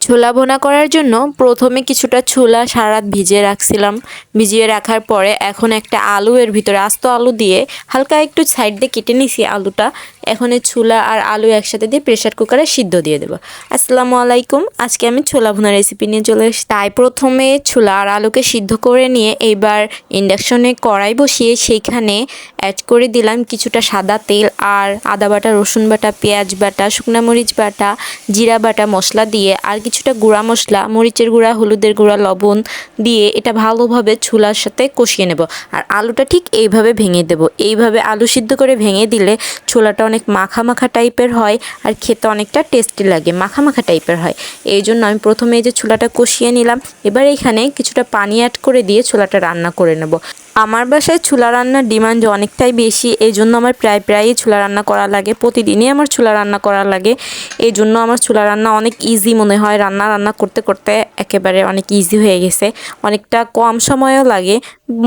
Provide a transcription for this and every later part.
ছোলা ভুনা করার জন্য প্রথমে কিছুটা ছোলা সারা রাত ভিজিয়ে রাখছিলাম। ভিজিয়ে রাখার পরে এখন একটা আলু এর ভিতরে আস্ত আলু দিয়ে হালকা একটু সাইড দিয়ে কেটে নিছি আলুটা। এখন এই ছোলা আর আলু একসাথে দিয়ে প্রেসার কুকারে সিদ্ধ দিয়ে দেবো। আসসালামু আলাইকুম, আজকে আমি ছোলা ভুনা রেসিপি নিয়ে চলে এসেছি। তাই প্রথমে ছোলা আর আলুকে সিদ্ধ করে নিয়ে এইবার ইন্ডাকশনে কড়াই বসিয়ে সেইখানে অ্যাড করে দিলাম কিছুটা সাদা তেল আর আদা বাটা, রসুন বাটা, পেঁয়াজ বাটা, শুকনো মরিচ বাটা, জিরা বাটা মশলা দিয়ে আর কিছুটা গুঁড়া মশলা, মরিচের গুঁড়া, হলুদের গুঁড়া, লবণ দিয়ে এটা ভালোভাবে ছোলার সাথে কষিয়ে নেব। আর আলুটা ঠিক এইভাবে ভেঙে দেব। এইভাবে আলু সিদ্ধ করে ভেঙে দিলে ছোলাটা অনেক মাখা মাখা টাইপের হয় আর খেতে অনেকটা টেস্টি লাগে, মাখা মাখা টাইপের হয়। এই জন্য আমি প্রথমে এই যে ছোলাটা কষিয়ে নিলাম। এবার এখানে কিছুটা পানি অ্যাড করে দিয়ে ছোলাটা রান্না করে নেব। আমার বাসায় ছোলা রান্নার ডিমান্ড অনেকটাই বেশি, এই জন্য আমার প্রায়ই ছোলা রান্না করা লাগে। প্রতিদিনই আমার ছোলা রান্না করা লাগে। এই জন্য আমার ছোলা রান্না অনেক ইজি মনে হয়। রান্না করতে করতে একেবারে অনেক ইজি হয়ে গেছে, অনেকটা কম সময়ও লাগে।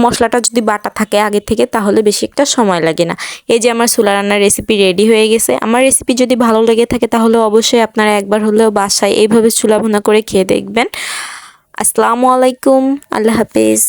মশলাটা যদি বাটা থাকে আগে থেকে তাহলে বেশি একটা সময় লাগে না। এই যে আমার ছোলা রান্নার রেসিপি রেডি হয়ে গেছে। আমার রেসিপি যদি ভালো লেগে থাকে তাহলে অবশ্যই আপনারা একবার হলেও বাসায় এইভাবে ছোলা ভুনা করে খেয়ে দেখবেন। আসসালামু আলাইকুম, আল্লাহ হাফেজ।